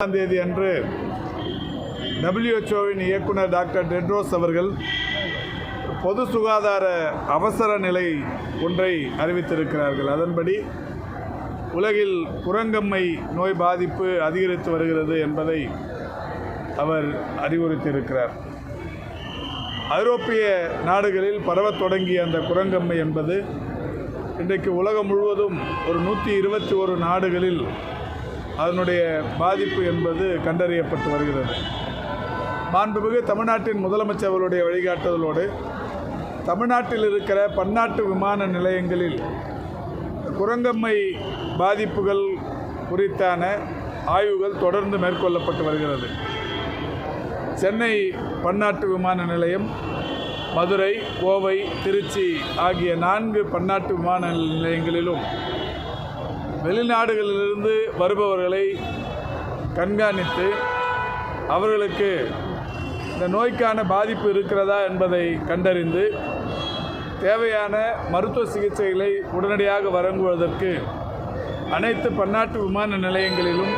தேதி அன்று WHO-வின் இயக்குனர் டாக்டர் டெட்ரோஸ் அவர்கள் பொது சுகாதார அவசர நிலை ஒன்றை அறிவித்திருக்கிறார்கள். அதன்படி உலகில் குரங்கம்மை நோய் பாதிப்பு அதிகரித்து வருகிறது என்பதை அவர் அறிவுறுத்தியிருக்கிறார். ஐரோப்பிய நாடுகளில் பரவத் தொடங்கிய அந்த குரங்கம்மை என்பது இன்றைக்கு உலகம் முழுவதும் ஒரு 121 நாடுகளில் அதனுடைய பாதிப்பு என்பது கண்டறியப்பட்டு வருகிறது. மாண்புமிகு தமிழ்நாட்டின் முதலமைச்சர் அவர்களுடைய வழிகாட்டுதலோடு தமிழ்நாட்டில் இருக்கிற பன்னாட்டு விமான நிலையங்களில் குரங்கம்மை பாதிப்புகள் குறித்தான ஆய்வுகள் தொடர்ந்து மேற்கொள்ளப்பட்டு வருகிறது. சென்னை பன்னாட்டு விமான நிலையம், மதுரை, கோவை, திருச்சி ஆகிய 4 பன்னாட்டு விமான நிலையங்களிலும் வெளிநாடுகளிலிருந்து வருபவர்களை கண்காணித்து அவர்களுக்கு இந்த நோய்க்கான பாதிப்பு இருக்கிறதா என்பதை கண்டறிந்து தேவையான மருத்துவ சிகிச்சைகளை உடனடியாக வழங்குவதற்கு அனைத்து பன்னாட்டு விமான நிலையங்களிலும்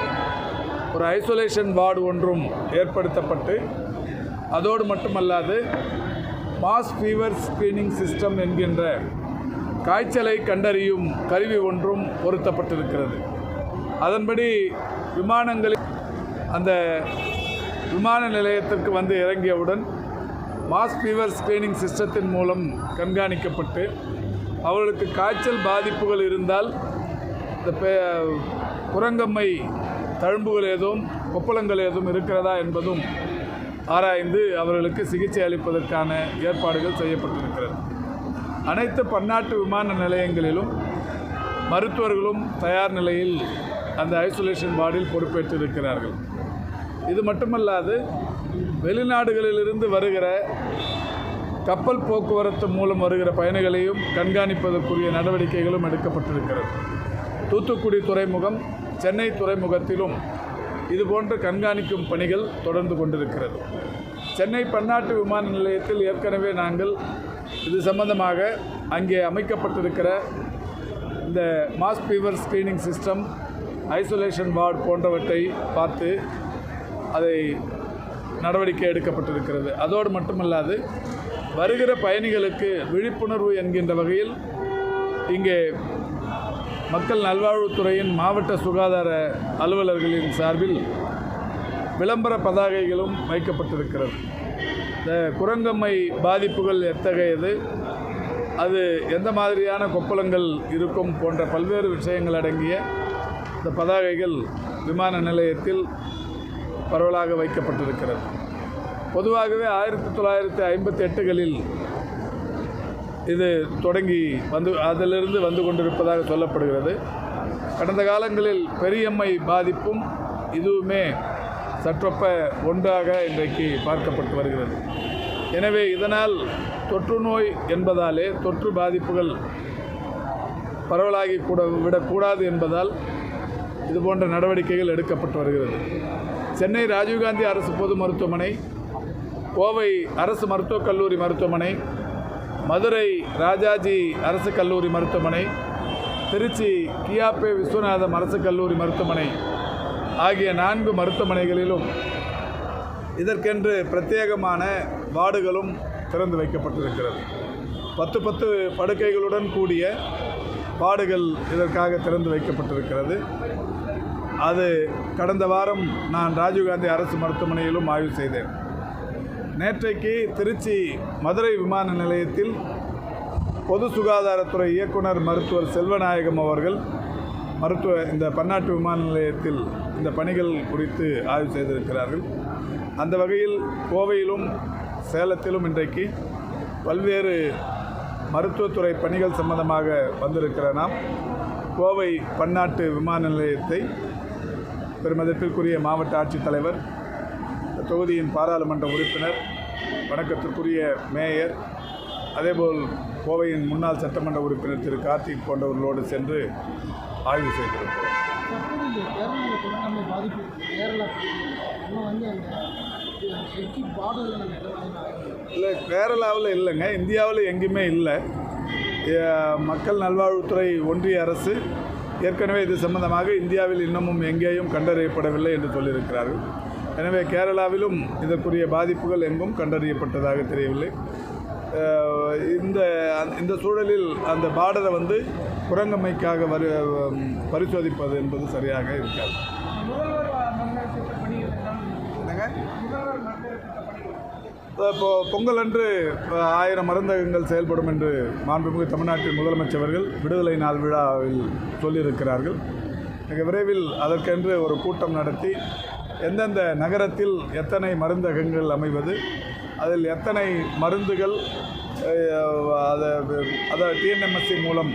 ஒரு ஐசோலேஷன் வார்டு ஒன்றும் ஏற்படுத்தப்பட்டு, அதோடு மட்டுமல்லாது மாஸ் ஃபீவர் ஸ்க்ரீனிங் சிஸ்டம் என்கின்ற காய்ச்சலை கண்டறியும் கருவி ஒன்றும் பொருத்தப்பட்டிருக்கிறது. அதன்படி விமானங்களில் அந்த விமான நிலையத்திற்கு வந்து இறங்கியவுடன் மாஸ் ஃபீவர் ஸ்க்ரீனிங் சிஸ்டத்தின் மூலம் கண்காணிக்கப்பட்டு அவர்களுக்கு காய்ச்சல் பாதிப்புகள் இருந்தால் இந்த குரங்கம்மை தழும்புகள் ஏதும் கொப்பளங்கள் ஏதும் இருக்கிறதா என்பதும் ஆராய்ந்து அவர்களுக்கு சிகிச்சை அளிப்பதற்கான ஏற்பாடுகள் செய்யப்பட்டிருக்கிறது. அனைத்து பன்னாட்டு விமான நிலையங்களிலும் மருத்துவர்களும் தயார் நிலையில் அந்த ஐசோலேஷன் வார்டில் பொறுப்பேற்றிருக்கிறார்கள். இது மட்டுமல்லாது வெளிநாடுகளிலிருந்து வருகிற கப்பல் போக்குவரத்து மூலம் வருகிற பயணிகளையும் கண்காணிப்பதற்குரிய நடவடிக்கைகளும் எடுக்கப்பட்டிருக்கிறது. தூத்துக்குடி துறைமுகம், சென்னை துறைமுகத்திலும் இதுபோன்ற கண்காணிக்கும் பணிகள் தொடர்ந்து கொண்டிருக்கிறது. சென்னை பன்னாட்டு விமான நிலையத்தில் ஏற்கனவே நாங்கள் இது சம்பந்தமாக அங்கே அமைக்கப்பட்டிருக்கிற இந்த mass fever screening system, isolation ward போன்றவற்றை பார்த்து அதை நடவடிக்கை எடுக்கப்பட்டிருக்கிறது. அதோடு மட்டுமல்லாது வருகிற பயணிகளுக்கு விழிப்புணர்வு என்கின்ற வகையில் இங்கே மக்கள் நல்வாழ்வுத்துறையின் மாவட்ட சுகாதார அலுவலர்களின் சார்பில் விளம்பர பதாகைகளும் வைக்கப்பட்டிருக்கிறது. இந்த குரங்கம்மை பாதிப்புகள் எத்தகையது, அது எந்த மாதிரியான கொப்பளங்கள் இருக்கும் போன்ற பல்வேறு விஷயங்கள் அடங்கிய இந்த பதாகைகள் விமான நிலையத்தில் பரவலாக வைக்கப்பட்டிருக்கிறது. பொதுவாகவே 1958களில் இது தொடங்கி அதிலிருந்து வந்து கொண்டிருப்பதாக சொல்லப்படுகிறது. கடந்த காலங்களில் பெரியம்மை பாதிப்பும் இதுவுமே சற்றொப்ப ஒன்றாக இன்றைக்கு பார்க்கப்பட்டு வருகிறது. எனவே இதனால் தொற்று நோய் என்பதாலே தொற்று பாதிப்புகள் பரவலாகி விடக்கூடாது என்பதால் இதுபோன்ற நடவடிக்கைகள் எடுக்கப்பட்டு வருகிறது. சென்னை ராஜீவ்காந்தி அரசு பொது மருத்துவமனை, கோவை அரசு மருத்துவக் கல்லூரி மருத்துவமனை, மதுரை ராஜாஜி அரசு கல்லூரி மருத்துவமனை, திருச்சி கியாப்பே விஸ்வநாதம் அரசு கல்லூரி மருத்துவமனை ஆகிய 4 மருத்துவமனைகளிலும் இதற்கென்று பிரத்யேகமான வார்டுகளும் திறந்து வைக்கப்பட்டிருக்கிறது. 10 படுக்கைகளுடன் கூடிய வார்டுகள் இதற்காக திறந்து வைக்கப்பட்டிருக்கிறது. அது கடந்த வாரம் நான் ராஜீவ்காந்தி அரசு மருத்துவமனையிலும் ஆய்வு செய்தேன். நேற்றைக்கு திருச்சி மதுரை விமான நிலையத்தில் பொது சுகாதாரத்துறை இயக்குனர் மருத்துவர் செல்வநாயகம் அவர்கள் இந்த பன்னாட்டு விமான நிலையத்தில் இந்த பணிகள் குறித்து ஆய்வு செய்திருக்கிறார்கள். அந்த வகையில் கோவையிலும் சேலத்திலும் இன்றைக்கு பல்வேறு மருத்துவத்துறை பணிகள் சம்பந்தமாக வந்திருக்கிற நாம் கோவை பன்னாட்டு விமான நிலையத்தை பெருமதிப்பிற்குரிய மாவட்ட ஆட்சித்தலைவர், தொகுதியின் பாராளுமன்ற உறுப்பினர், வணக்கத்திற்குரிய மேயர், அதேபோல் கோவையின் முன்னாள் சட்டமன்ற உறுப்பினர் திரு கார்த்திக் போன்றவர்களோடு சென்று ஆய்வு செய்திருக்கிறோம். இல்லை, கேரளாவில் இல்லைங்க, இந்தியாவில் எங்கேயுமே இல்லை. மக்கள் நல்வாழ்வுத்துறை ஒன்றிய அரசு ஏற்கனவே இது சம்பந்தமாக இந்தியாவில் இன்னமும் எங்கேயும் கண்டறியப்படவில்லை என்று சொல்லியிருக்கிறார்கள். எனவே கேரளாவிலும் இதற்குரிய பாதிப்புகள் எங்கும் கண்டறியப்பட்டதாக தெரியவில்லை. இந்த சூழலில் அந்த பார்டரை குரங்கம்மைக்காக பரிசோதிப்பது என்பது சரியாக இருக்காது. இப்போது பொங்கல் அன்று 1000 மருந்தகங்கள் செயல்படும் என்று மாண்புமிகு தமிழ்நாட்டின் முதலமைச்சர்கள் விடுதலை நாள் விழாவில் சொல்லியிருக்கிறார்கள். மிக விரைவில் அதற்கென்று ஒரு கூட்டம் நடத்தி எந்தெந்த நகரத்தில் எத்தனை மருந்தகங்கள் அமைவது, அதில் எத்தனை மருந்துகள் அதை டிஎன்எம்எஸ்சி மூலம்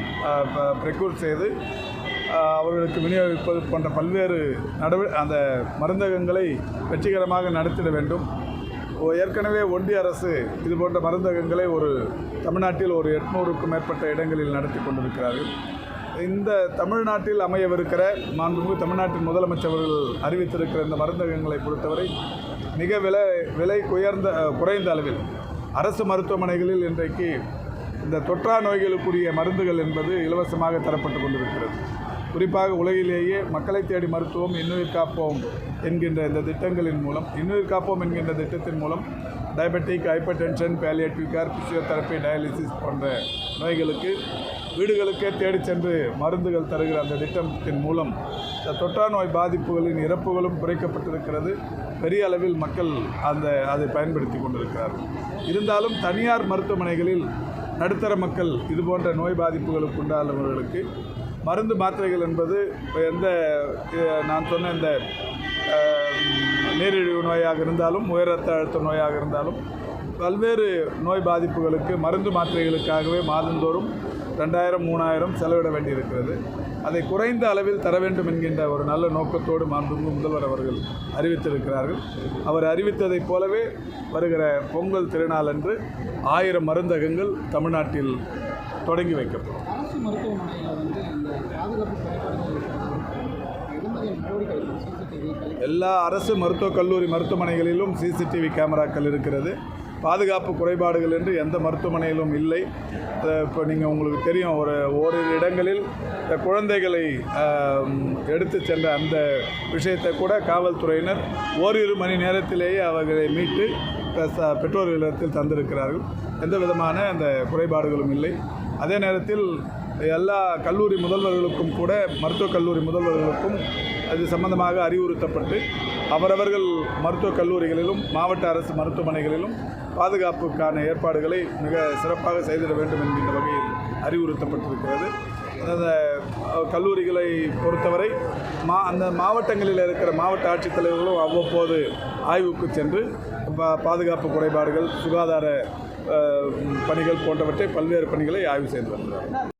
ப்ரெக்யூர் செய்து அவர்களுக்கு விநியோகிப்பது போன்ற பல்வேறு அந்த மருந்தகங்களை வெற்றிகரமாக நடத்திட வேண்டும். ஏற்கனவே ஒன்றிய அரசு இது போன்ற மருந்தகங்களை தமிழ்நாட்டில் 800க்கும் மேற்பட்ட இடங்களில் நடத்தி கொண்டிருக்கிறார்கள். இந்த தமிழ்நாட்டில் அமையவிருக்கிற மாண்புமிகு தமிழ்நாட்டின் முதலமைச்சர்கள் அறிவித்திருக்கிற இந்த மருந்தகங்களை பொறுத்தவரை மிக விலை குறைந்த அளவில் அரசு மருத்துவமனைகளில் இன்றைக்கு இந்த தொற்றா நோய்களுக்குரிய மருந்துகள் என்பது இலவசமாக தரப்பட்டு கொண்டிருக்கிறது. குறிப்பாக உலகிலேயே மக்களை தேடி மருத்துவம் இன்னுயிர் காப்போம் என்கின்ற இந்த திட்டங்களின் மூலம், இன்னுயிர் காப்போம் என்கின்ற திட்டத்தின் மூலம் diabetic, hyper tension, palliative care, physiotherapy, dialysis போன்ற நோய்களுக்கு வீடுகளுக்கே தேடி சென்று மருந்துகள் தருகிற அந்த திட்டத்தின் மூலம் தொற்றா நோய் பாதிப்புகளின் இறப்புகளும் குறைக்கப்பட்டிருக்கிறது. பெரிய அளவில் மக்கள் அதை பயன்படுத்தி கொண்டிருக்கிறார்கள். இருந்தாலும் தனியார் மருத்துவமனைகளில் நடுத்தர மக்கள் இதுபோன்ற நோய் பாதிப்புகளுக்கு உண்டானவர்களுக்கு மருந்து மாத்திரைகள் என்பது நான் சொன்ன இந்த நீரிழிவு நோயாக இருந்தாலும், உயர் ரத்த அழுத்த நோயாக இருந்தாலும், பல்வேறு நோய் பாதிப்புகளுக்கு மருந்து மாத்திரைகளுக்காகவே மாதந்தோறும் 2000, 3000 செலவிட வேண்டியிருக்கிறது. அதை குறைந்த அளவில் தர வேண்டும் என்கின்ற ஒரு நல்ல நோக்கத்தோடு மாண்புமிகு முதல்வர் அவர்கள் அறிவித்திருக்கிறார்கள். அவர் அறிவித்ததைப் போலவே வருகிற பொங்கல் திருநாள் அன்று 1000 மருந்தகங்கள் தமிழ்நாட்டில் தொடங்கி வைக்கப்படும். அரசு மருத்துவமனையில் எல்லா அரசு மருத்துவக் கல்லூரி மருத்துவமனைகளிலும் சிசிடிவி கேமராக்கள் இருக்கிறது. பாதுகாப்பு குறைபாடுகள் என்று எந்த மருத்துவமனையிலும் இல்லை. இப்போ உங்களுக்கு தெரியும், ஓரிரு இடங்களில் இந்த குழந்தைகளை எடுத்து சென்ற அந்த விஷயத்தை கூட காவல்துறையினர் ஓரிரு மணி நேரத்திலேயே அவர்களை மீட்டு பெற்றோர்களிடத்தில் தந்திருக்கிறார்கள். எந்த விதமான அந்த குறைபாடுகளும் இல்லை. அதே நேரத்தில் எல்லா கல்லூரி முதல்வர்களுக்கும் கூட, மருத்துவக் கல்லூரி முதல்வர்களுக்கும் அது சம்பந்தமாக அறிவுறுத்தப்பட்டு அவரவர்கள் மருத்துவக் கல்லூரிகளிலும் மாவட்ட அரசு மருத்துவமனைகளிலும் பாதுகாப்புக்கான ஏற்பாடுகளை மிக சிறப்பாக செய்திட வேண்டும் என்கின்ற வகையில் அறிவுறுத்தப்பட்டிருக்கிறது. அந்த கல்லூரிகளை பொறுத்தவரை அந்த மாவட்டங்களில் இருக்கிற மாவட்ட ஆட்சித்தலைவர்களும் அவ்வப்போது ஆய்வுக்கு சென்று பாதுகாப்பு குறைபாடுகள், சுகாதார பணிகள் போன்றவற்றை பல்வேறு பணிகளை ஆய்வு செய்து வருகிறார்கள்.